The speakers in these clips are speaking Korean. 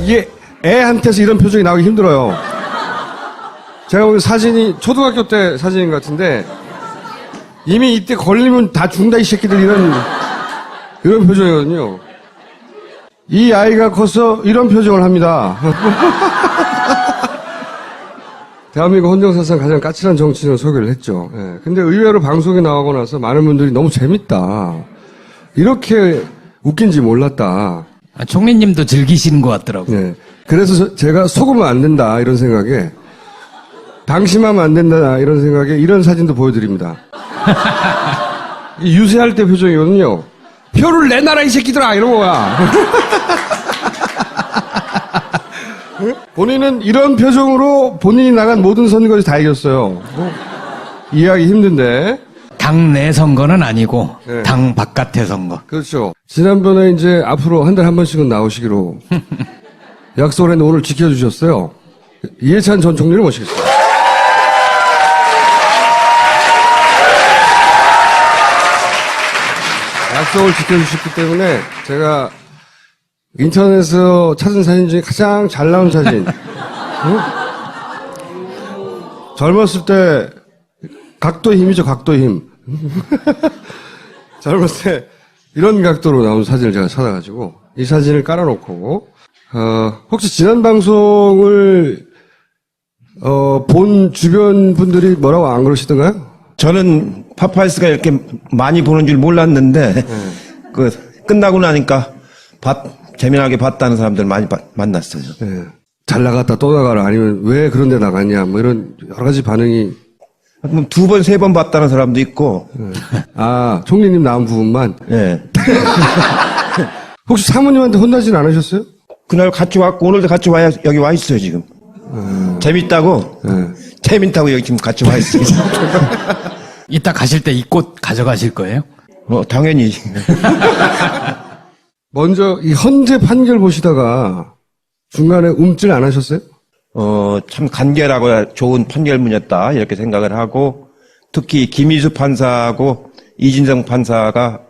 이게 애한테서 이런 표정이 나오기 힘들어요. 제가 보기엔 사진이 초등학교 때 사진인 것 같은데 이미 이때 걸리면 다 죽는다 이 새끼들 이런 표정이거든요. 이 아이가 커서 이런 표정을 합니다. 대한민국 헌정사상 가장 까칠한 정치인을 소개를 했죠. 예. 근데 의외로 방송에 나오고 나서 많은 분들이 너무 재밌다. 이렇게 웃긴지 몰랐다. 총리님도 즐기시는 것 같더라고요. 예. 그래서 제가 속으면 안 된다 이런 생각에 방심하면 안 된다 이런 생각에 이런 사진도 보여드립니다. 이 유세할 때 표정이거든요. 표를 내놔라 이 새끼들아 이런 거야. 본인은 이런 표정으로 본인이 나간 모든 선거에서 다 이겼어요. 이해하기 힘든데. 당 내 선거는 아니고 네. 당 바깥의 선거. 그렇죠. 지난번에 이제 앞으로 한 달에 한 번씩은 나오시기로 약속을 했는데 오늘 지켜주셨어요. 이해찬 전 총리를 모시겠습니다. 약속을 지켜주셨기 때문에 제가 인터넷에서 찾은 사진 중에 가장 잘 나온 사진. 응? 젊었을 때 각도의 힘이죠, 각도의 힘. 젊었을 때 이런 각도로 나온 사진을 제가 찾아가지고 이 사진을 깔아놓고 혹시 지난 방송을 본 주변 분들이 뭐라고 안 그러시던가요? 저는 파파이스가 이렇게 많이 보는 줄 몰랐는데 그 끝나고 나니까 재미나게 봤다는 사람들 많이 만났어요. 네. 잘 나갔다 또 나가라 아니면 왜 그런 데 나갔냐 뭐 이런 여러 가지 반응이. 그럼 2번, 3번 봤다는 사람도 있고. 네. 아, 총리님 나온 부분만. 예. 혹시 사모님한테 혼나진 않으셨어요? 그날 같이 왔고 오늘도 같이 와야 여기 와 있어요 지금. 재밌다고. 재밌다고 여기 지금 같이 와 있어요. 이따 가실 때 이 꽃 가져가실 거예요? 당연히. 먼저 이 헌재 판결 보시다가 중간에 움찔 안 하셨어요? 참 간결하고 좋은 판결문이었다 이렇게 생각을 하고 특히 김희수 판사하고 이진성 판사가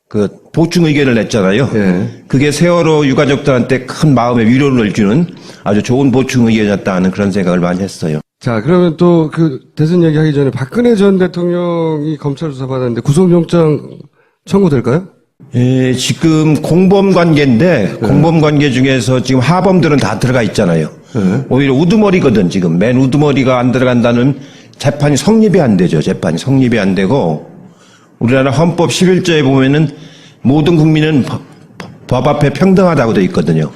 그 보충 의견을 냈잖아요. 예. 그게 세월호 유가족들한테 큰 마음의 위로를 주는 아주 좋은 보충 의견이었다는 그런 생각을 많이 했어요. 자, 그러면 또 그 대선 얘기하기 전에 박근혜 전 대통령이 검찰 조사 받았는데 구속영장 청구될까요? 예, 지금 공범 관계인데 공범 관계 중에서 지금 하범들은 다 들어가 있잖아요. 오히려 우두머리거든 지금. 맨 우두머리가 안 들어간다는 재판이 성립이 안 되죠. 재판이 성립이 안 되고 우리나라 헌법 11조에 보면은 모든 국민은 법 앞에 평등하다고 돼 있거든요.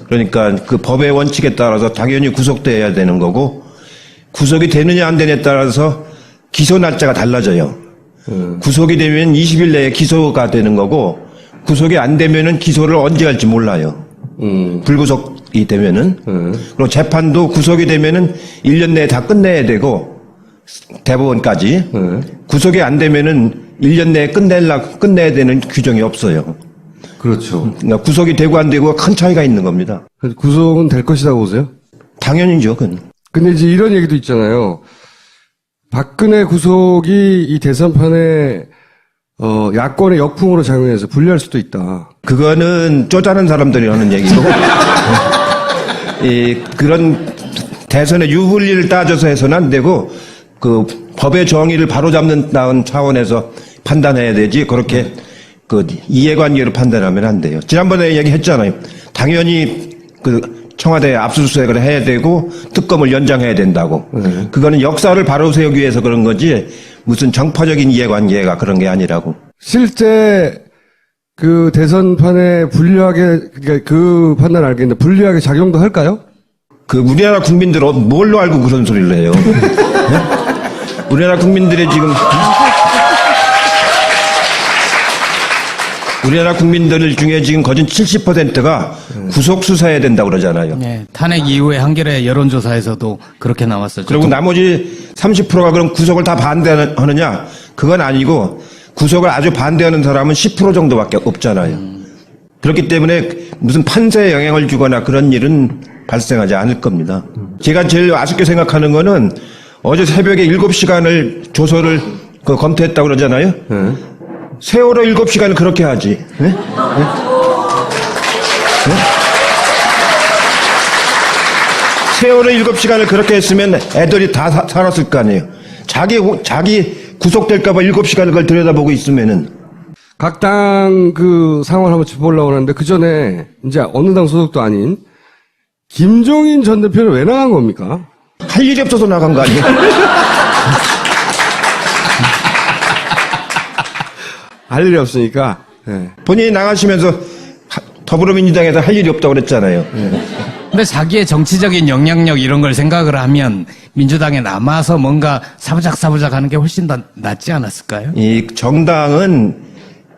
그러니까 그 법의 원칙에 따라서 당연히 구속돼야 되는 거고 구속이 되느냐 안 되느냐에 따라서 기소 날짜가 달라져요. 구속이 되면 20일 내에 기소가 되는 거고 구속이 안 되면은 기소를 언제 할지 몰라요. 불구속이 되면은 그리고 재판도 구속이 되면은 1년 내에 다 끝내야 되고 대법원까지 구속이 안 되면은 1년 내에 끝내야 되는 규정이 없어요. 그렇죠. 그러니까 구속이 되고 안 되고 큰 차이가 있는 겁니다. 구속은 될 것이라고 보세요? 당연히죠, 그건. 근데 이제 이런 얘기도 있잖아요. 박근혜 구속이 이 대선판에 야권의 역풍으로 작용해서 불리할 수도 있다. 그거는 쪼잔한 사람들이 하는 얘기고 그런 대선의 유불리를 따져서 해서는 안 되고 그 법의 정의를 바로잡는다는 차원에서 판단해야 되지 그렇게 그 이해관계로 판단하면 안 돼요. 지난번에 얘기했잖아요. 당연히 그 청와대에 압수수색을 해야 되고 특검을 연장해야 된다고. 그거는 역사를 바로 세우기 위해서 그런 거지 무슨 정파적인 이해관계가 그런 게 아니라고. 실제 그 대선판에 불리하게 그러니까 그 판단 알겠는데 불리하게 작용도 할까요? 그 우리나라 국민들은 뭘로 알고 그런 소리를 해요? 네? 우리나라 국민들의 지금 우리나라 국민들 중에 지금 거진 70%가 구속 수사해야 된다고 그러잖아요. 네, 탄핵 이후에 한겨레 여론조사에서도 그렇게 나왔었죠. 그리고 나머지 30%가 그럼 구속을 다 반대하느냐? 그건 아니고 구속을 아주 반대하는 사람은 10% 정도밖에 없잖아요. 그렇기 때문에 무슨 판세에 영향을 주거나 그런 일은 발생하지 않을 겁니다. 제가 제일 아쉽게 생각하는 거는 어제 새벽에 7시간을 조서를 검토했다고 그러잖아요. 세월호 7시간을 그렇게 하지. 네? 네? 세월호 7시간을 그렇게 했으면 애들이 다 살았을 거 아니에요. 자기 구속될까봐 7시간을 그걸 들여다보고 있으면은. 각 당 그 상황을 한번 짚어보려고 하는데 그 전에 이제 어느 당 소속도 아닌 김종인 전 대표는 왜 나간 겁니까? 할 일이 없어서 나간 거 아니에요? 할 일이 없으니까. 예. 본인이 나가시면서 더불어민주당에서 할 일이 없다고 그랬잖아요. 근데 자기의 정치적인 영향력 이런 걸 생각을 하면 민주당에 남아서 뭔가 사부작 하는 게 훨씬 더 낫지 않았을까요? 이 정당은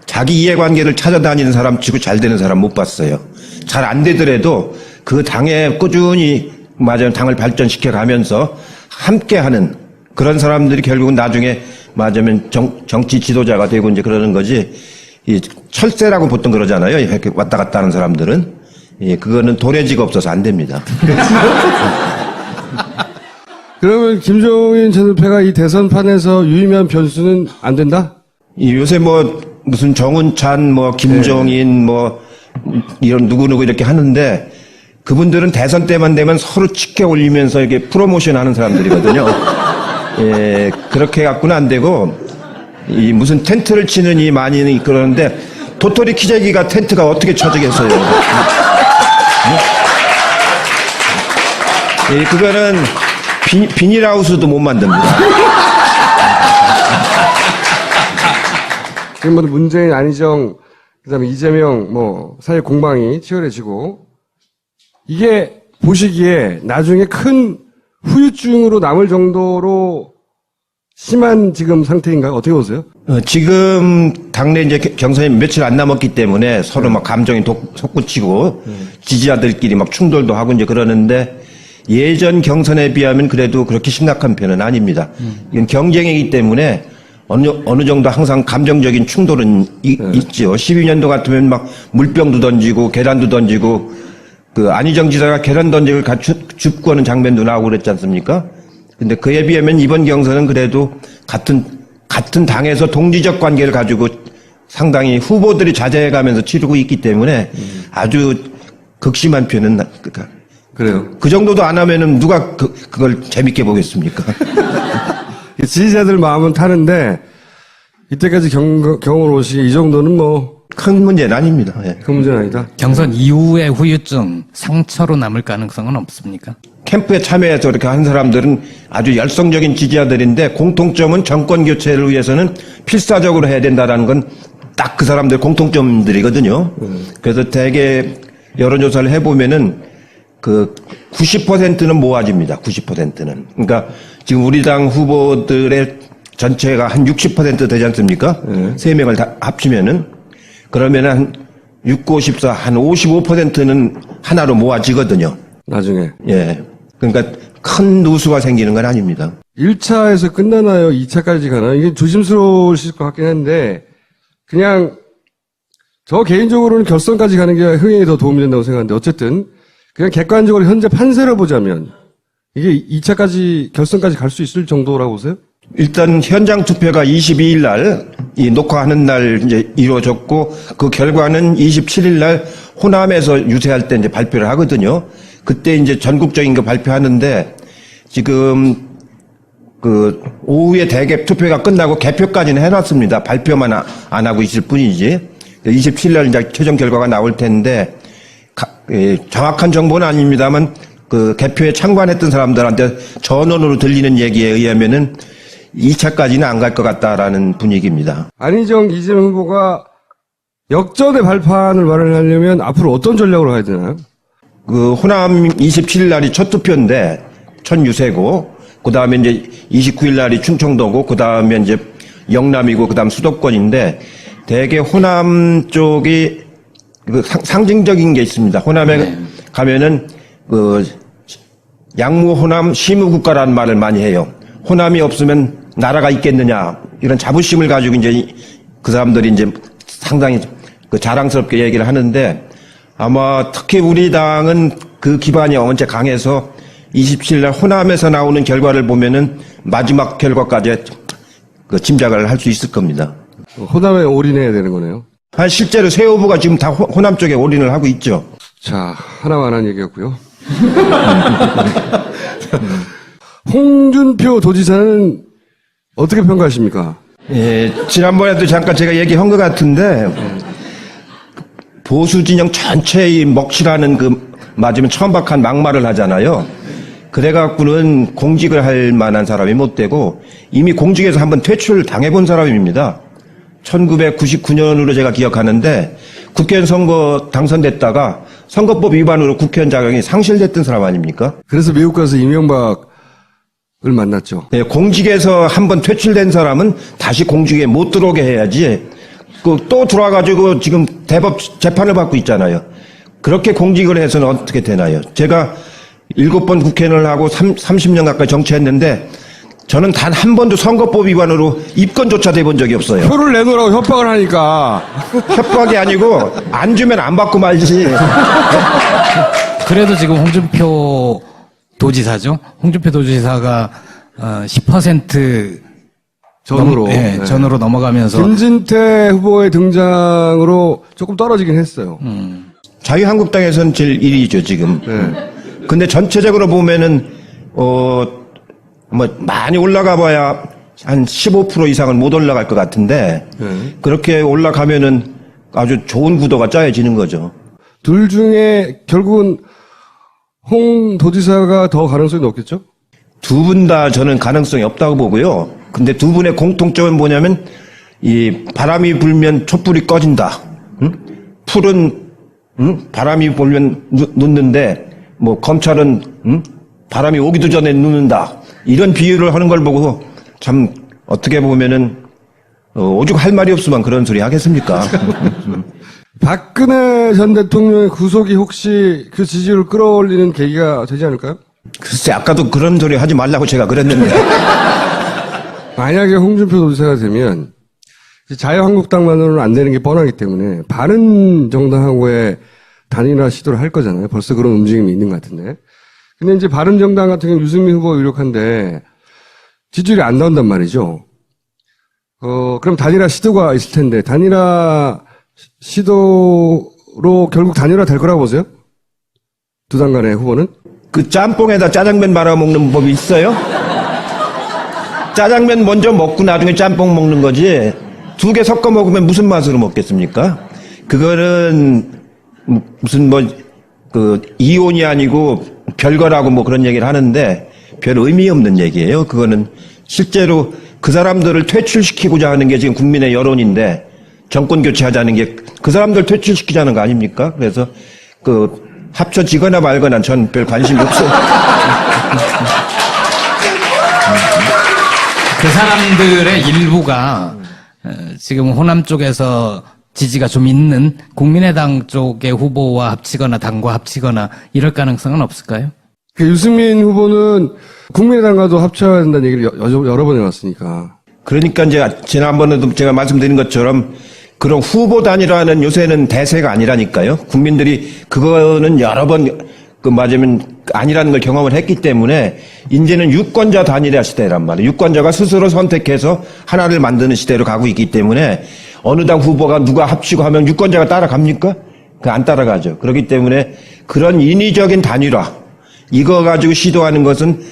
자기 이해관계를 찾아다니는 사람 치고 잘 되는 사람 못 봤어요. 잘 안 되더라도 그 당에 꾸준히 맞아요. 당을 발전시켜 가면서 함께하는 그런 사람들이 결국은 나중에 맞으면 정치 지도자가 되고 이제 그러는 거지. 이 철새라고 보통 그러잖아요. 이렇게 왔다 갔다 하는 사람들은. 예, 그거는 도래지가 없어서 안 됩니다. 그러면 김종인 전 대표가 이 대선판에서 유의미한 변수는 안 된다? 이 요새 뭐 무슨 정운찬 뭐 김종인 뭐 이런 누구누구 이렇게 하는데 그분들은 대선 때만 되면 서로 치켜 올리면서 이렇게 프로모션 하는 사람들이거든요. 예, 그렇게 갖고는 안 되고 이 무슨 텐트를 치는 이 많이 그러는데 도토리 키재기가 텐트가 어떻게 쳐지겠어요. 예, 그거는 비닐하우스도 못 만듭니다. 지금 뭐 문재인, 안희정, 그다음에 이재명 뭐 사회 공방이 치열해지고 이게 보시기에 나중에 큰 후유증으로 남을 정도로 심한 지금 상태인가요? 어떻게 보세요? 지금 당내 이제 경선이 며칠 안 남았기 때문에 서로 막 감정이 솟구치고 지지자들끼리 막 충돌도 하고 이제 그러는데 예전 경선에 비하면 그래도 그렇게 심각한 편은 아닙니다. 이건 경쟁이기 때문에 어느 정도 항상 감정적인 충돌은 있죠. 12년도 같으면 막 물병도 던지고 계란도 던지고 그 안희정 지사가 계란 던지고 줍고 하는 장면도 나오고 그랬지 않습니까? 근데 그에 비하면 이번 경선은 그래도 같은 당에서 동지적 관계를 가지고 상당히 후보들이 자제해가면서 치르고 있기 때문에 아주 극심한 편은 그래요. 그 정도도 안 하면은 누가 그걸 재밌게 보겠습니까? 지지자들 마음은 타는데 이때까지 경험을 이 정도는 뭐 큰 문제는 아닙니다. 예. 큰 문제는 아니다. 경선 이후의 후유증, 상처로 남을 가능성은 없습니까? 캠프에 참여해서 이렇게 한 사람들은 아주 열성적인 지지자들인데 공통점은 정권 교체를 위해서는 필사적으로 해야 된다라는 건 딱 그 사람들 공통점들이거든요. 그래서 대개 여론조사를 해보면은 그 90%는 모아집니다. 90%는. 그러니까 지금 우리 당 후보들의 전체가 한 60% 되지 않습니까? 세 명을 다 합치면은 그러면 한 6, 9, 14, 한 55%는 하나로 모아지거든요. 나중에. 예. 그러니까 큰 누수가 생기는 건 아닙니다. 1차에서 끝나나요? 2차까지 가나요? 이게 조심스러우실 것 같긴 한데 그냥 저 개인적으로는 결선까지 가는 게 흥행에 더 도움이 된다고 생각하는데 어쨌든 그냥 객관적으로 현재 판세를 보자면 이게 2차까지 결선까지 갈 수 있을 정도라고 보세요? 일단 현장 투표가 22일 날, 이 녹화하는 날 이제 이루어졌고, 그 결과는 27일 날 호남에서 유세할 때 이제 발표를 하거든요. 그때 이제 전국적인 거 발표하는데, 지금 그 오후에 대개 투표가 끝나고 개표까지는 해놨습니다. 발표만 안 하고 있을 뿐이지. 27일 날 이제 최종 결과가 나올 텐데, 정확한 정보는 아닙니다만, 그 개표에 참관했던 사람들한테 전원으로 들리는 얘기에 의하면은 2차까지는 안 갈 것 같다라는 분위기입니다. 안희정, 이재명 후보가 역전의 발판을 마련하려면 앞으로 어떤 전략으로 가야 되나요? 그 호남 27일 날이 첫 투표인데 첫 유세고 그 다음에 이제 29일 날이 충청도고 그 다음에 이제 영남이고 그 다음 수도권인데 대개 호남 쪽이 그 상징적인 게 있습니다. 호남에 가면은 그 양무 호남 시무국가라는 말을 많이 해요. 호남이 없으면 나라가 있겠느냐 이런 자부심을 가지고 이제 그 사람들이 이제 상당히 그 자랑스럽게 얘기를 하는데 아마 특히 우리 당은 그 기반이 언제 강해서 27일 날 호남에서 나오는 결과를 보면은 마지막 결과까지 그 짐작을 할 수 있을 겁니다. 호남에 올인해야 되는 거네요. 실제로 새 후보가 지금 다 호남 쪽에 올인을 하고 있죠. 자, 하나만 한 얘기였고요. 홍준표 도지사는 어떻게 평가하십니까? 예, 지난번에도 잠깐 제가 얘기한 것 같은데, 보수 진영 전체의 먹칠하는 그, 맞으면 천박한 막말을 하잖아요. 그래갖고는 공직을 할 만한 사람이 못 되고, 이미 공직에서 한번 퇴출 당해본 사람입니다. 1999년으로 제가 기억하는데, 국회의원 선거 당선됐다가 선거법 위반으로 국회의원 자격이 상실됐던 사람 아닙니까? 그래서 미국 가서 이명박을 만났죠. 네, 공직에서 한번 퇴출된 사람은 다시 공직에 못 들어오게 해야지. 또 들어와가지고 지금 대법 재판을 받고 있잖아요. 그렇게 공직을 해서는 어떻게 되나요? 제가 7번 국회의원을 하고 30년 가까이 정치했는데 저는 단 한 번도 선거법 위반으로 입건조차 돼본 적이 없어요. 표를 내놓으라고 협박을 하니까. 협박이 아니고 안 주면 안 받고 말지. 그래도 지금 홍준표 도지사죠. 홍준표 도지사가 10% 전으로. 네, 네. 전으로 넘어가면서 김진태 후보의 등장으로 조금 떨어지긴 했어요. 자유한국당에서는 제일 1위죠, 지금. 네. 근데 전체적으로 보면은, 많이 올라가 봐야 한 15% 이상은 못 올라갈 것 같은데, 그렇게 올라가면은 아주 좋은 구도가 짜여지는 거죠. 둘 중에 결국은 홍 도지사가 더 가능성이 높겠죠? 두 분 다 저는 가능성이 없다고 보고요. 근데 두 분의 공통점은 뭐냐면, 이 바람이 불면 촛불이 꺼진다. 응? 풀은, 바람이 불면 눕는데, 뭐, 검찰은, 바람이 오기도 전에 눕는다. 이런 비유를 하는 걸 보고, 참, 어떻게 보면은, 오죽 할 말이 없으면 그런 소리 하겠습니까? 박근혜 전 대통령의 구속이 혹시 그 지지율을 끌어올리는 계기가 되지 않을까요? 글쎄, 아까도 그런 소리 하지 말라고 제가 그랬는데. 만약에 홍준표 도지사가 되면 자유한국당만으로는 안 되는 게 뻔하기 때문에 바른정당하고의 단일화 시도를 할 거잖아요. 벌써 그런 움직임이 있는 것 같은데. 근데 이제 바른정당 같은 경우는 유승민 후보가 유력한데 지지율이 안 나온단 말이죠. 그럼 단일화 시도가 있을 텐데 단일화 시도로 결국 단일화 될 거라고 보세요? 두 당 간의 후보는? 그 짬뽕에다 짜장면 말아먹는 법이 있어요? 짜장면 먼저 먹고 나중에 짬뽕 먹는 거지. 두 개 섞어 먹으면 무슨 맛으로 먹겠습니까? 그거는 무슨 이혼이 아니고 별거라고 뭐 그런 얘기를 하는데 별 의미 없는 얘기예요. 그거는 실제로 그 사람들을 퇴출시키고자 하는 게 지금 국민의 여론인데 정권 교체하자는 게 그 사람들 퇴출시키자는 거 아닙니까? 그래서 합쳐지거나 말거나 전 별 관심이 없어요. 그 사람들의 일부가 지금 호남 쪽에서 지지가 좀 있는 국민의당 쪽의 후보와 합치거나 당과 합치거나 이럴 가능성은 없을까요? 유승민 후보는 국민의당과도 합쳐야 된다는 얘기를 여러 번 해왔으니까. 그러니까 이제 지난번에도 제가 말씀드린 것처럼 그런 후보 단일화는 요새는 대세가 아니라니까요. 국민들이 그거는 여러 번 맞으면 아니라는 걸 경험을 했기 때문에 이제는 유권자 단일화 시대란 말이에요. 유권자가 스스로 선택해서 하나를 만드는 시대로 가고 있기 때문에 어느 당 후보가 누가 합치고 하면 유권자가 따라갑니까? 안 따라가죠. 그렇기 때문에 그런 인위적인 단일화 이거 가지고 시도하는 것은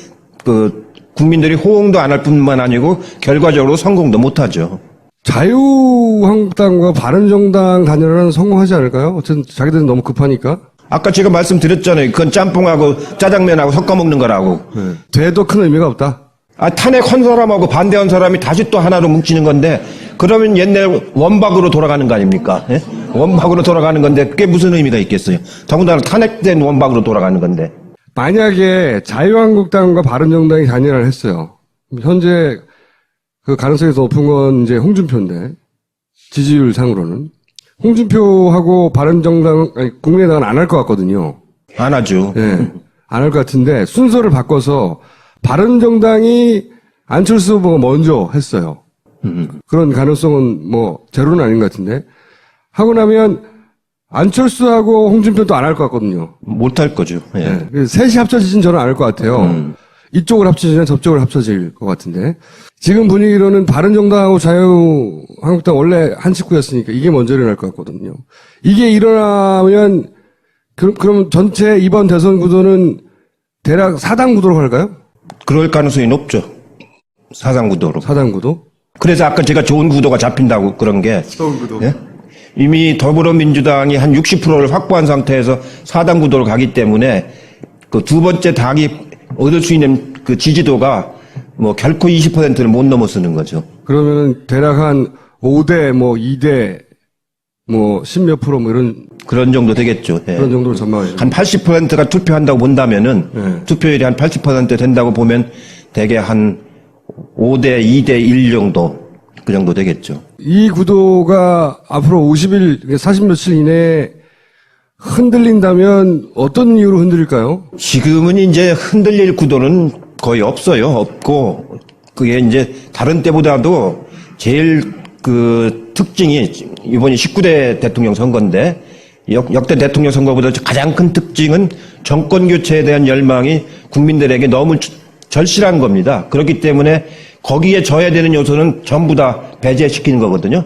국민들이 호응도 안 할 뿐만 아니고 결과적으로 성공도 못하죠. 자유한국당과 바른정당 단일화는 성공하지 않을까요? 어쨌든 자기들은 너무 급하니까. 아까 제가 말씀드렸잖아요. 그건 짬뽕하고 짜장면하고 섞어 먹는 거라고. 네. 돼도 큰 의미가 없다. 탄핵한 사람하고 반대한 사람이 다시 또 하나로 뭉치는 건데 그러면 옛날 원박으로 돌아가는 거 아닙니까? 예? 원박으로 돌아가는 건데 그게 무슨 의미가 있겠어요? 더군다나 탄핵된 원박으로 돌아가는 건데. 만약에 자유한국당과 바른정당이 단일화를 했어요. 현재 그 가능성이 더 높은 건 이제 홍준표인데 지지율 상으로는 홍준표하고 바른정당 국민의당은 안 할 것 같거든요. 안 하죠. 예, 안 할 것 같은데 순서를 바꿔서 바른정당이 안철수 후보가 먼저 했어요. 그런 가능성은 뭐 제로는 아닌 것 같은데 하고 나면 안철수하고 홍준표도 안 할 것 같거든요. 못 할 거죠. 예. 예. 셋이 합쳐지진 저는 않을 것 같아요. 이쪽을 합쳐지면 저쪽을 합쳐질 것 같은데 지금 분위기로는 바른정당하고 자유한국당 원래 한 식구였으니까 이게 먼저 일어날 것 같거든요. 이게 일어나면 그럼 전체 이번 대선 구도는 대략 사당 구도로 갈까요? 그럴 가능성이 높죠. 사상 구도로. 사당 구도? 그래서 아까 제가 좋은 구도가 잡힌다고 그런 게 좋은 구도. 예? 이미 더불어민주당이 한 60%를 확보한 상태에서 4당 구도로 가기 때문에 그 두 번째 당이 얻을 수 있는 그 지지도가 뭐 결코 20%를 못 넘어서는 거죠. 그러면은 대략 한 5대, 뭐 2대, 뭐 10몇 프로 뭐 이런 그런 정도 되겠죠. 예. 그런 정도로 전망하시죠. 한 80%가 투표한다고 본다면은 네. 투표율이 한 80% 된다고 보면 대개 한 5대 2대 1 정도 그 정도 되겠죠. 이 구도가 앞으로 50일, 40 며칠 이내에 흔들린다면 어떤 이유로 흔들릴까요? 지금은 이제 흔들릴 구도는 거의 없어요. 없고 그게 이제 다른 때보다도 제일 그 특징이 이번이 19대 대통령 선거인데 역대 대통령 선거보다 가장 큰 특징은 정권 교체에 대한 열망이 국민들에게 너무 절실한 겁니다. 그렇기 때문에 거기에 져야 되는 요소는 전부 다 배제시키는 거거든요.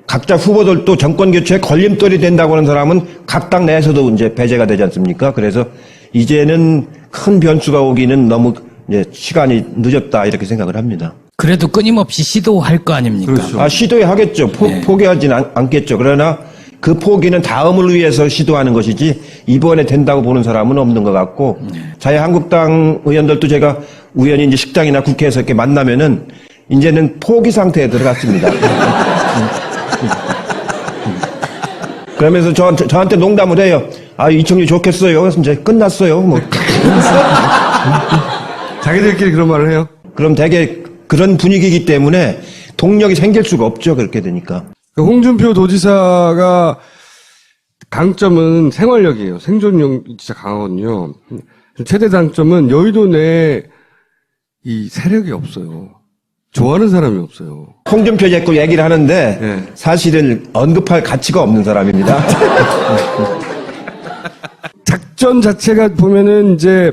각자 후보들도 정권 교체에 걸림돌이 된다고 하는 사람은 각 당 내에서도 이제 배제가 되지 않습니까? 그래서 이제는 큰 변수가 오기는 너무 이제 시간이 늦었다 이렇게 생각을 합니다. 그래도 끊임없이 시도할 거 아닙니까? 그렇죠. 시도해 하겠죠. 포기하지는 않겠죠. 그러나 그 포기는 다음을 위해서 시도하는 것이지 이번에 된다고 보는 사람은 없는 것 같고 자유한국당 의원들도 제가 우연히 이제 식당이나 국회에서 이렇게 만나면은 이제는 포기 상태에 들어갔습니다. 그러면서 저한테 농담을 해요. 이청유 좋겠어요. 그래서 이제 끝났어요. 뭐. 자기들끼리 그런 말을 해요. 그럼 되게 그런 분위기이기 때문에 동력이 생길 수가 없죠. 그렇게 되니까. 홍준표 도지사가 강점은 생활력이에요. 생존력 진짜 강하거든요. 최대 단점은 여의도 내에 이 세력이 없어요. 좋아하는 사람이 없어요. 홍준표 자꾸 얘기를 하는데 네. 사실은 언급할 가치가 없는 사람입니다. 작전 자체가 보면은 이제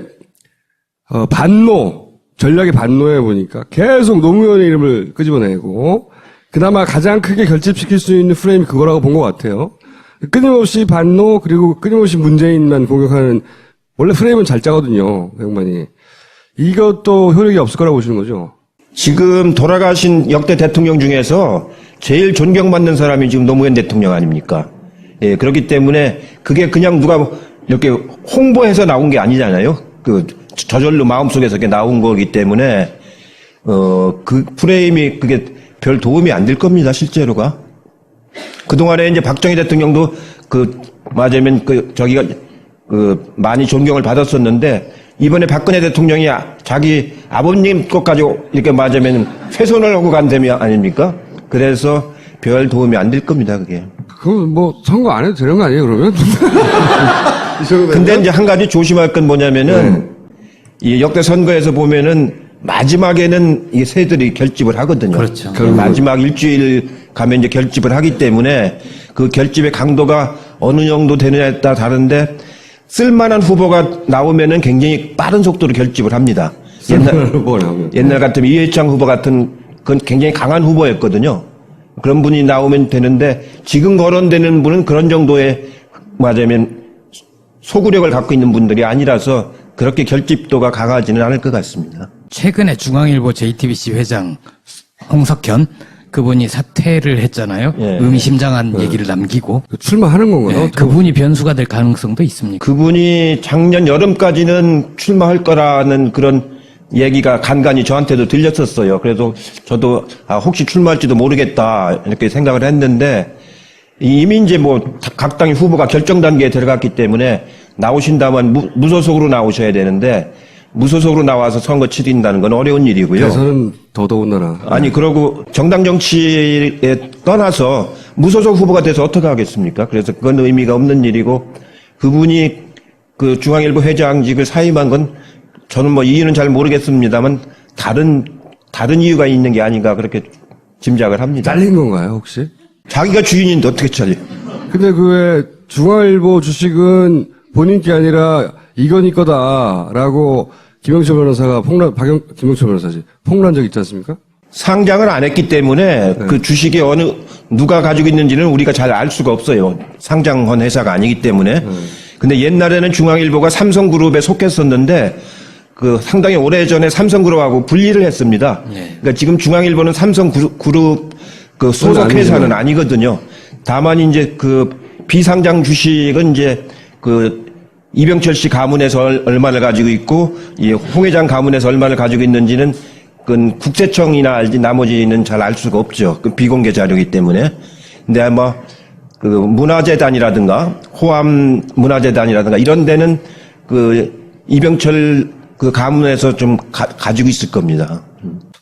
반노 전략의 반노에 보니까 계속 노무현의 이름을 끄집어내고 그나마 가장 크게 결집시킬 수 있는 프레임이 그거라고 본 것 같아요. 끊임없이 반노 그리고 끊임없이 문재인만 공격하는 원래 프레임은 잘 짜거든요. 그 양반이. 이것도 효력이 없을 거라고 보시는 거죠. 지금 돌아가신 역대 대통령 중에서 제일 존경받는 사람이 지금 노무현 대통령 아닙니까? 예, 그렇기 때문에 그게 그냥 누가 이렇게 홍보해서 나온 게 아니잖아요. 그 저절로 마음속에서 이렇게 나온 거기 때문에 그 프레임이 그게 별 도움이 안 될 겁니다, 실제로가. 그동안에 이제 박정희 대통령도 맞으면 저기가 많이 존경을 받았었는데 이번에 박근혜 대통령이 자기 아버님 것까지 이렇게 맞으면 훼손을 하고 간다며 아닙니까? 그래서 별 도움이 안 될 겁니다, 그게. 그건 뭐 선거 안 해도 되는 거 아니에요, 그러면? 근데 이제 한 가지 조심할 건 뭐냐면은 이 역대 선거에서 보면은 마지막에는 이 새들이 결집을 하거든요. 그렇죠. 마지막 일주일 가면 이제 결집을 하기 때문에 그 결집의 강도가 어느 정도 되느냐에 따라 다른데 쓸만한 후보가 나오면은 굉장히 빠른 속도로 결집을 합니다. 옛날 같으면 이해창 후보 같은 그건 굉장히 강한 후보였거든요. 그런 분이 나오면 되는데 지금 거론되는 분은 그런 정도의 맞으면 소구력을 갖고 있는 분들이 아니라서 그렇게 결집도가 강하지는 않을 것 같습니다. 최근에 중앙일보 JTBC 회장 홍석현 그분이 사퇴를 했잖아요. 예. 의미심장한 얘기를 남기고 출마하는 건가요? 예, 그분이 변수가 될 가능성도 있습니까? 그분이 작년 여름까지는 출마할 거라는 그런 얘기가 간간히 저한테도 들렸었어요. 그래서 저도 혹시 출마할지도 모르겠다 이렇게 생각을 했는데 이미 이제 뭐 각 당의 후보가 결정 단계에 들어갔기 때문에 나오신다면 무소속으로 나오셔야 되는데 무소속으로 나와서 선거 치른다는 건 어려운 일이고요. 대선은 더더군다나. 아니 그러고 정당 정치에 떠나서 무소속 후보가 돼서 어떻게 하겠습니까? 그래서 그건 의미가 없는 일이고 그분이 그 중앙일보 회장직을 사임한 건 저는 뭐 이유는 잘 모르겠습니다만 다른 이유가 있는 게 아닌가 그렇게 짐작을 합니다. 잘린 건가요, 혹시? 자기가 주인인데 어떻게 잘려? 근데 그 왜 중앙일보 주식은 본인 게 아니라 이건희 거다라고 김영철 변호사가 김영철 변호사지 폭로한 적 있지 않습니까? 상장을 안 했기 때문에 그 주식이 누가 가지고 있는지는 우리가 잘 알 수가 없어요. 상장한 회사가 아니기 때문에. 근데 옛날에는 중앙일보가 삼성그룹에 속했었는데 그 상당히 오래전에 삼성그룹하고 분리를 했습니다. 그러니까 지금 중앙일보는 삼성그룹 그 소속 회사는 아니거든요. 다만 이제 그 비상장 주식은 이제 그 이병철 씨 가문에서 얼마를 가지고 있고 이 홍 회장 가문에서 얼마를 가지고 있는지는 그건 국세청이나 알지 나머지는 잘 알 수가 없죠. 그 비공개 자료이기 때문에. 근데 아마 그 문화재단이라든가 호암 문화재단이라든가 이런 데는 그 이병철 그 가문에서 좀 가지고 있을 겁니다.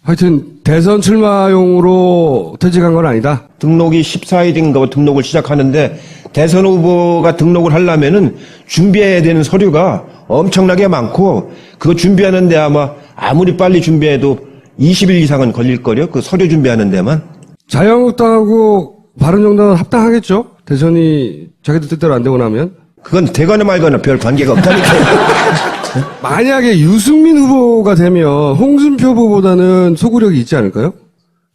하여튼 대선 출마용으로 퇴직한 건 아니다. 등록이 14일인가 등록을 시작하는데 대선 후보가 등록을 하려면은 준비해야 되는 서류가 엄청나게 많고 그거 준비하는데 아마 아무리 빨리 준비해도 20일 이상은 걸릴걸요? 그 서류 준비하는 데만. 자유한국당하고 바른정당은 합당하겠죠? 대선이 자기들 뜻대로 안 되고 나면? 그건 되거나 말거나 별 관계가 없다니까요. 만약에 유승민 후보가 되면 홍준표 후보보다는 소구력이 있지 않을까요?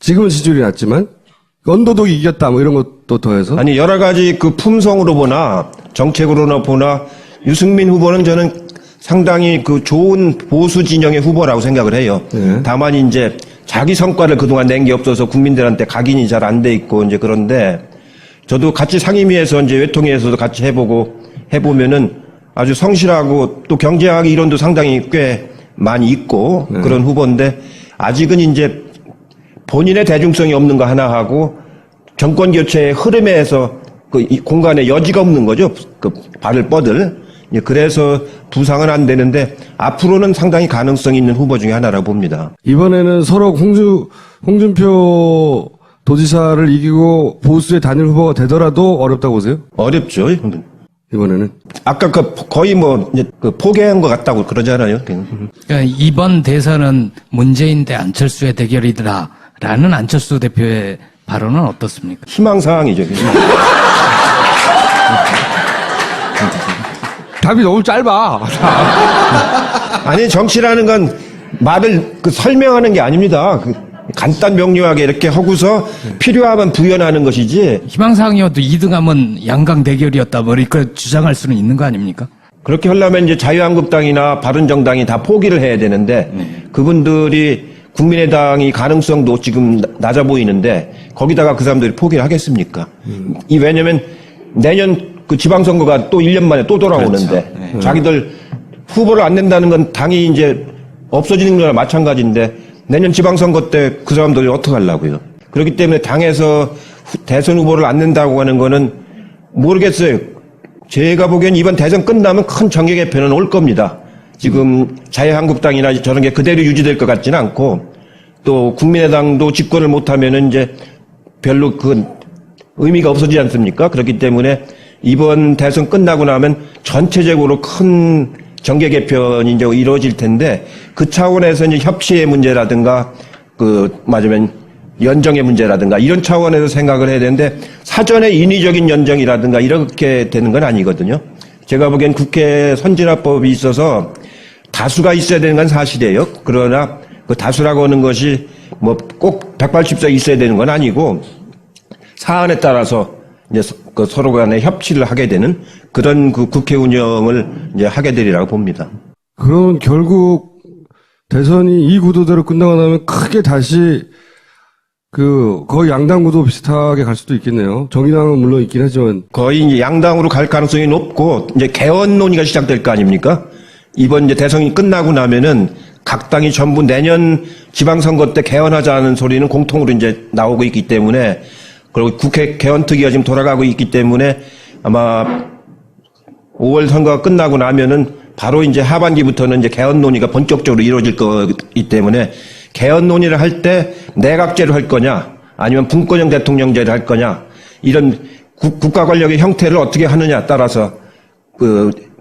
지금은 지지율이 낮지만 언더독이 이겼다 뭐 이런 것도 더해서 아니 여러 가지 그 품성으로 보나 정책으로나 보나 유승민 후보는 저는 상당히 그 좋은 보수 진영의 후보라고 생각을 해요. 네. 다만 이제 자기 성과를 그동안 낸 게 없어서 국민들한테 각인이 잘 안 돼 있고 이제 그런데 저도 같이 상임위에서 이제 외통위에서도 같이 해보면은 아주 성실하고 또 경제학 이론도 상당히 꽤 많이 있고 그런 후보인데 아직은 이제 본인의 대중성이 없는 거 하나 하고 정권 교체의 흐름에서 그 이 공간에 여지가 없는 거죠. 그 발을 뻗을. 그래서 부상은 안 되는데 앞으로는 상당히 가능성이 있는 후보 중에 하나라고 봅니다. 이번에는 서로 홍준표 도지사를 이기고 보수의 단일 후보가 되더라도 어렵다고 보세요? 어렵죠. 이번에는 아까 그 거의 뭐 이제 그 포기한 것 같다고 그러잖아요. 그러니까 이번 대선은 문재인 대 안철수의 대결이다라는 안철수 대표의 발언은 어떻습니까? 희망사항이죠. 답이 너무 짧아. 아니 정치라는 건 말을 그 설명하는 게 아닙니다. 그 간단 명료하게 이렇게 하고서 필요하면 부연하는 것이지. 희망사항이어도 2등하면 양강 대결이었다 뭐 이렇게 주장할 수는 있는 거 아닙니까? 그렇게 하려면 이제 자유한국당이나 바른정당이 다 포기를 해야 되는데 그분들이 국민의당이 가능성도 지금 낮아 보이는데 거기다가 그 사람들이 포기를 하겠습니까? 이 왜냐면 내년 그 지방선거가 또 1년 만에 또 돌아오는데 자기들 후보를 안 낸다는 건 당이 이제 없어지는 거나 마찬가지인데 내년 지방선거 때 그 사람들이 어떻게 하려고요? 그렇기 때문에 당에서 대선 후보를 안 낸다고 하는 거는 모르겠어요. 제가 보기엔 이번 대선 끝나면 큰 정계 개편은 올 겁니다. 지금 자유한국당이나 저런 게 그대로 유지될 것 같지는 않고 또 국민의당도 집권을 못하면은 이제 별로 그 의미가 없어지지 않습니까? 그렇기 때문에 이번 대선 끝나고 나면 전체적으로 큰 정계 개편이 이제 이루어질 텐데 그 차원에서 이제 협치의 문제라든가 그 맞으면 연정의 문제라든가 이런 차원에서 생각을 해야 되는데 사전에 인위적인 연정이라든가 이렇게 되는 건 아니거든요. 제가 보기엔 국회 선진화법이 있어서 다수가 있어야 되는 건 사실이에요. 그러나 그 다수라고 하는 것이 뭐 꼭 180석 있어야 되는 건 아니고 사안에 따라서 이제 그 서로 간에 협치를 하게 되는 그런 그 국회 운영을 이제 하게 되리라고 봅니다. 그러면 결국 대선이 이 구도대로 끝나고 나면 크게 다시 그 거의 양당 구도 비슷하게 갈 수도 있겠네요. 정의당은 물론 있긴 하지만 거의 이제 양당으로 갈 가능성이 높고 이제 개헌 논의가 시작될 거 아닙니까? 이번 이제 대선이 끝나고 나면은 각 당이 전부 내년 지방선거 때 개헌하자는 소리는 공통으로 이제 나오고 있기 때문에 그리고 국회 개헌특위가 지금 돌아가고 있기 때문에 아마 5월 선거가 끝나고 나면은 바로 이제 하반기부터는 이제 개헌 논의가 본격적으로 이루어질 거기 때문에 개헌 논의를 할 때 내각제로 할 거냐 아니면 분권형 대통령제를 할 거냐 이런 국가 권력의 형태를 어떻게 하느냐 따라서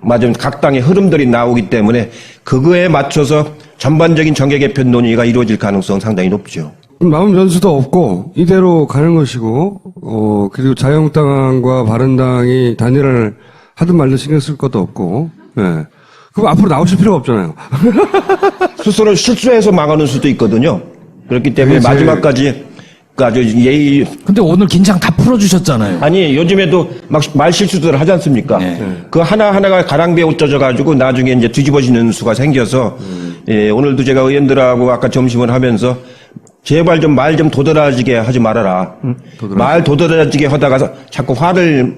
맞으면 각 당의 흐름들이 나오기 때문에 그거에 맞춰서 전반적인 정계 개편 논의가 이루어질 가능성은 상당히 높죠. 남은 변수도 없고 이대로 가는 것이고 그리고 자유한국당과 바른당이 단일화를 하든 말든 신경 쓸 것도 없고 예. 그럼 앞으로 나오실 필요가 없잖아요. 스스로 실수해서 망하는 수도 있거든요. 그렇기 때문에 그게 제일- 마지막까지 아주 예의 근데 오늘 긴장 다 풀어주셨잖아요. 아니 요즘에도 막 말 실수들 하지 않습니까? 네. 그 하나하나가 가랑비에 옷 젖어가지고 나중에 이제 뒤집어지는 수가 생겨서 예, 오늘도 제가 의원들하고 아까 점심을 하면서 제발 좀 말 좀 도드라지게 하지 말아라. 말 도드라지게 하다가 자꾸 화를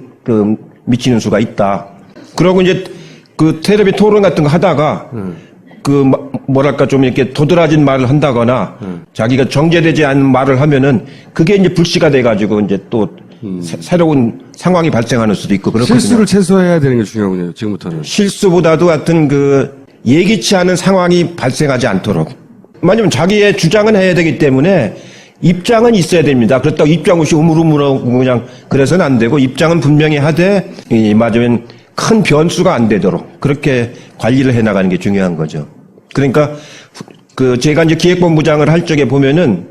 미치는 수가 있다. 그러고 이제 그 텔레비 토론 같은 거 하다가 뭐랄까 좀 이렇게 도드라진 말을 한다거나 자기가 정제되지 않은 말을 하면은 그게 이제 불씨가 돼가지고 이제 또 새로운 상황이 발생하는 수도 있고 그렇거든요. 실수를 최소화해야 되는 게 중요하군요. 지금부터는. 실수보다도 하여튼 예기치 않은 상황이 발생하지 않도록. 왜냐면 자기의 주장은 해야 되기 때문에 입장은 있어야 됩니다. 그렇다고 입장 없이 우물우물하고 그냥 그래서는 안 되고 입장은 분명히 하되 맞으면 큰 변수가 안 되도록 그렇게 관리를 해 나가는 게 중요한 거죠. 그러니까 제가 이제 기획본부장을 할 적에 보면은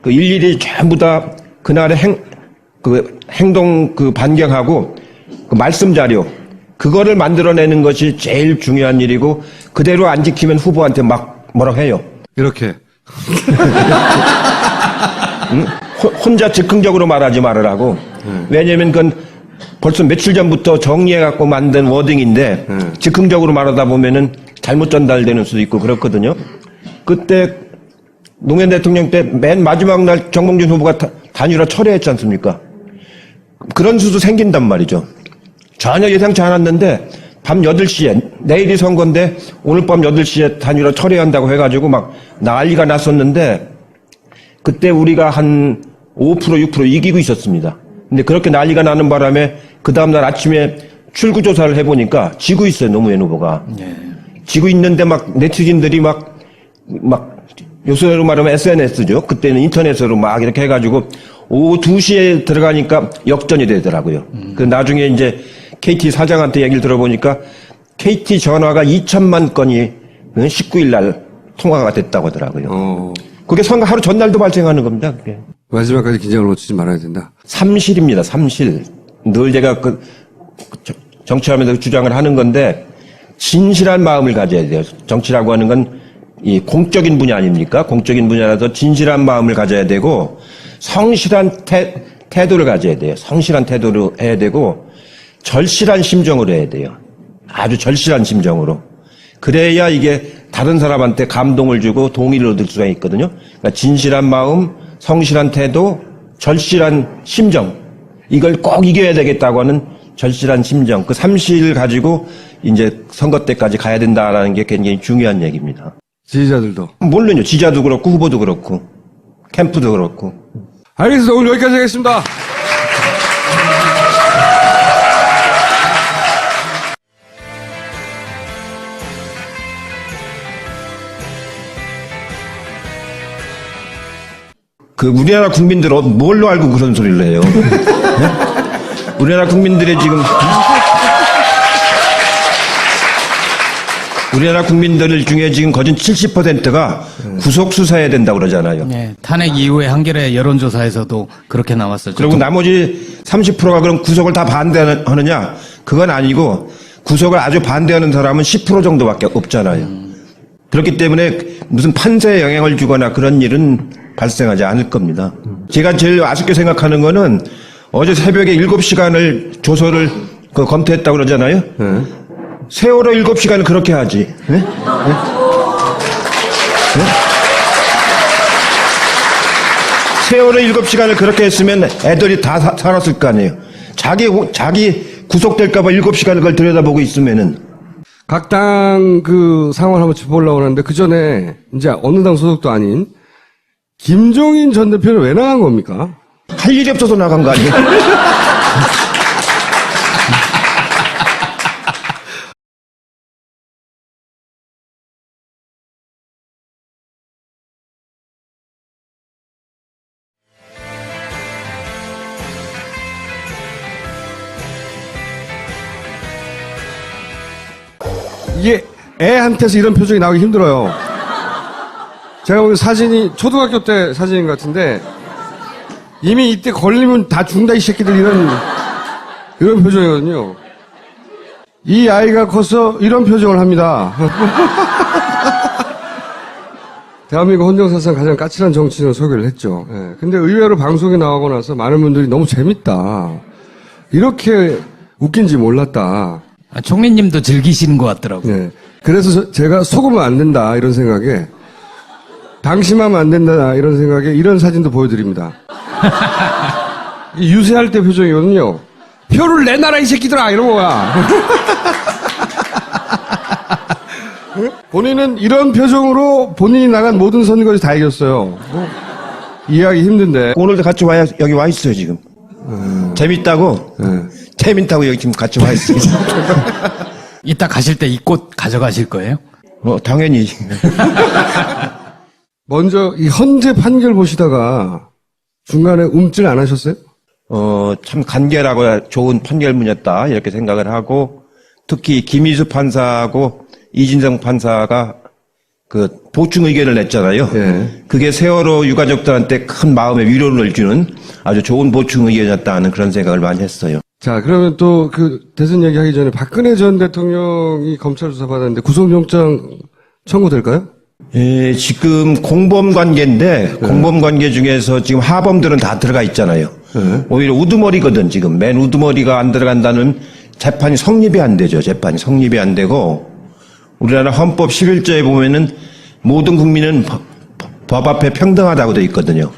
일일이 전부 다 그날의 행동 반경하고 말씀 자료 그거를 만들어내는 것이 제일 중요한 일이고 그대로 안 지키면 후보한테 막 뭐라고 해요. 이렇게. 응? 혼자 즉흥적으로 말하지 말으라고. 왜냐면 그건 벌써 며칠 전부터 정리해갖고 만든 워딩인데 즉흥적으로 말하다 보면은 잘못 전달되는 수도 있고 그렇거든요. 그때 노무현 대통령 때 맨 마지막 날 정몽준 후보가 단일화 철회했지 않습니까? 그런 수도 생긴단 말이죠. 전혀 예상치 않았는데 밤 8시에 내일이 선거인데 오늘 밤 8시에 단일화 철회한다고 해가지고 막 난리가 났었는데 그때 우리가 한 5% 6% 이기고 있었습니다. 근데 그렇게 난리가 나는 바람에 그 다음날 아침에 출구조사를 해보니까 지고 있어요. 노무현 후보가. 지고 있는데 막 네티즌들이 막 요새로 말하면 SNS죠. 그때는 인터넷으로 막 이렇게 해가지고 오후 2시에 들어가니까 역전이 되더라고요. 그 나중에 이제 KT 사장한테 얘기를 들어보니까 KT 전화가 2천만 건이 19일 날 통화가 됐다고 하더라고요. 그게 선거 하루 전날도 발생하는 겁니다. 그게. 마지막까지 긴장을 놓치지 말아야 된다. 삼실입니다. 삼실. 늘 제가 정치하면서 주장을 하는 건데 진실한 마음을 가져야 돼요. 정치라고 하는 건 이 공적인 분야 아닙니까? 공적인 분야라서 진실한 마음을 가져야 되고 성실한 태도를 가져야 돼요. 성실한 태도로 해야 되고 절실한 심정으로 해야 돼요. 아주 절실한 심정으로. 그래야 이게 다른 사람한테 감동을 주고 동의를 얻을 수가 있거든요. 그러니까 진실한 마음, 성실한 태도, 절실한 심정. 이걸 꼭 이겨야 되겠다고 하는 절실한 심정. 그 삼실을 가지고 이제 선거 때까지 가야 된다라는 게 굉장히 중요한 얘기입니다. 지지자들도. 물론요. 지지자도 그렇고 후보도 그렇고 캠프도 그렇고. 알겠습니다. 오늘 여기까지 하겠습니다. 우리나라 국민들 뭘로 알고 그런 소리를 해요? 네? 우리나라 국민들의 지금 우리나라 국민들 중에 지금 거진 70%가 구속 수사해야 된다고 그러잖아요. 네, 탄핵 이후에 한겨레 여론조사에서도 그렇게 나왔었죠. 그리고 나머지 30%가 그럼 구속을 다 반대하느냐? 그건 아니고 구속을 아주 반대하는 사람은 10% 정도밖에 없잖아요. 그렇기 때문에 무슨 판세에 영향을 주거나 그런 일은 발생하지 않을 겁니다. 제가 제일 아쉽게 생각하는 거는 어제 새벽에 7시간을 조서를 검토했다고 그러잖아요. 세월호 7시간을 그렇게 하지. 네? 네? 네? 세월호 7시간을 그렇게 했으면 애들이 다 살았을 거 아니에요. 자기 구속될까봐 7시간을 그걸 들여다보고 있으면은. 각 당 상황을 한번 짚어보려고 하는데 그 전에 이제 어느 당 소속도 아닌 김종인 전 대표는 왜 나간 겁니까? 할 일이 없어서 나간 거 아니에요? 이게 애한테서 이런 표정이 나오기 힘들어요. 제가 보기엔 사진이 초등학교 때 사진인 것 같은데 이미 이때 걸리면 다 죽는다 이 새끼들 이런 표정이거든요. 이 아이가 커서 이런 표정을 합니다. 대한민국 헌정사상 가장 까칠한 정치인을 소개를 했죠. 예. 근데 의외로 방송에 나오고 나서 많은 분들이 너무 재밌다. 이렇게 웃긴지 몰랐다. 총리님도 즐기시는 것 같더라고요. 예. 그래서 제가 속으면 안 된다 이런 생각에 방심하면 안 된다 이런 생각에 이런 사진도 보여드립니다. 이 유세할 때 표정이거든요. 표를 내놔라 이 새끼들아 이런 거야. 본인은 이런 표정으로 본인이 나간 모든 선거에서 다 이겼어요. 이해하기 힘든데. 오늘도 같이 여기 와 있어요, 지금. 재밌다고? 재밌다고 여기 지금 같이 와 있어요. 이따 가실 때 이 꽃 가져가실 거예요? 당연히. 먼저 이 헌재 판결 보시다가 중간에 움찔 안 하셨어요? 참 간결하고 좋은 판결문이었다, 이렇게 생각을 하고, 특히 김희수 판사하고 이진성 판사가 그 보충 의견을 냈잖아요. 예. 그게 세월호 유가족들한테 큰 마음의 위로를 주는 아주 좋은 보충 의견이었다는 그런 생각을 많이 했어요. 자, 그러면 또 그 대선 얘기하기 전에 박근혜 전 대통령이 검찰 조사 받았는데 구속영장 청구될까요? 예, 지금 공범 관계인데 공범 관계 중에서 지금 하범들은 다 들어가 있잖아요. 오히려 우두머리거든. 지금 맨 우두머리가 안 들어간다는 재판이 성립이 안 되죠. 재판이 성립이 안 되고 우리나라 헌법 11조에 보면은 모든 국민은 법 앞에 평등하다고 돼 있거든요.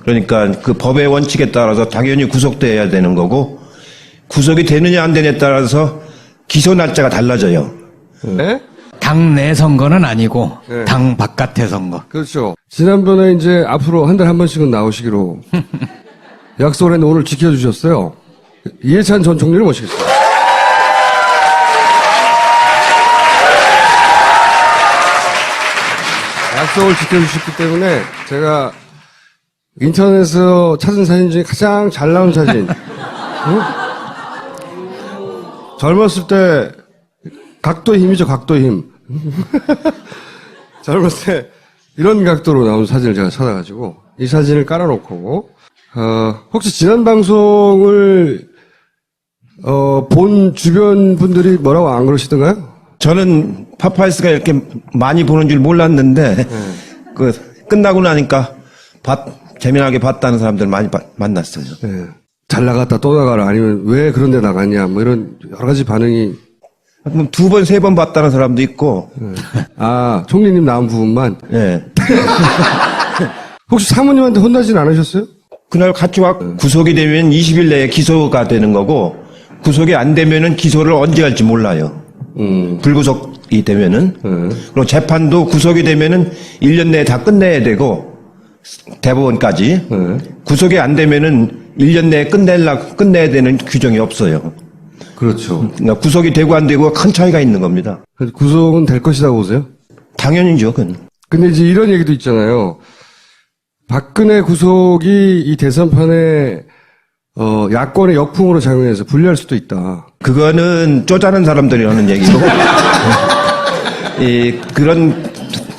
그러니까 그 법의 원칙에 따라서 당연히 구속돼야 되는 거고 구속이 되느냐 안 되느냐에 따라서 기소 날짜가 달라져요. 네? 당 내 선거는 아니고 네. 당 바깥의 선거. 그렇죠. 지난번에 이제 앞으로 한 달에 한 번씩은 나오시기로 약속을 했는데 오늘 지켜주셨어요. 이해찬 전 총리를 모시겠습니다. 약속을 지켜주셨기 때문에 제가 인터넷에서 찾은 사진 중에 가장 잘 나온 사진. 응? 젊었을 때 각도의 힘이죠, 각도의 힘. 젊었을 때 이런 각도로 나온 사진을 제가 찾아가지고 이 사진을 깔아놓고 혹시 지난 방송을 본 주변 분들이 뭐라고 안 그러시던가요? 저는 파파이스가 이렇게 많이 보는 줄 몰랐는데 그 끝나고 나니까 재미나게 봤다는 사람들 많이 만났어요. 네. 잘 나갔다 또 나가라 아니면 왜 그런 데 나갔냐 뭐 이런 여러 가지 반응이. 그럼 2번, 3번 봤다는 사람도 있고. 아, 총리님 나온 부분만. 예. 혹시 사모님한테 혼나진 않으셨어요? 그날 같이 와 구속이 되면 20일 내에 기소가 되는 거고 구속이 안 되면은 기소를 언제 할지 몰라요. 불구속이 되면은. 그리고 재판도 구속이 되면은 1년 내에 다 끝내야 되고 대법원까지. 구속이 안 되면은 1년 내에 끝내야 되는 규정이 없어요. 그렇죠. 그러니까 구속이 되고 안 되고 큰 차이가 있는 겁니다. 구속은 될 것이라고 보세요? 당연히죠, 그건. 근데 이제 이런 얘기도 있잖아요. 박근혜 구속이 이 대선판에 야권의 역풍으로 작용해서 불리할 수도 있다. 그거는 쪼잔한 사람들이 하는 얘기고. 그런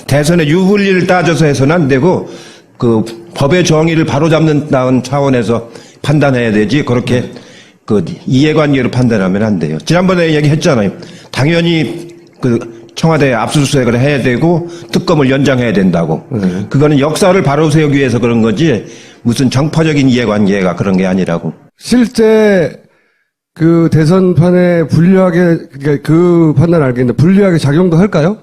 대선의 유불리를 따져서 해서는 안 되고 그 법의 정의를 바로잡는다는 차원에서 판단해야 되지 그렇게 그 이해관계로 판단하면 안 돼요. 지난번에 얘기했잖아요. 당연히 그 청와대에 압수수색을 해야 되고 특검을 연장해야 된다고. 그거는 역사를 바로 세우기 위해서 그런 거지 무슨 정파적인 이해관계가 그런 게 아니라고. 실제 그 대선판에 불리하게, 그러니까 그 판단 알겠는데 불리하게 작용도 할까요?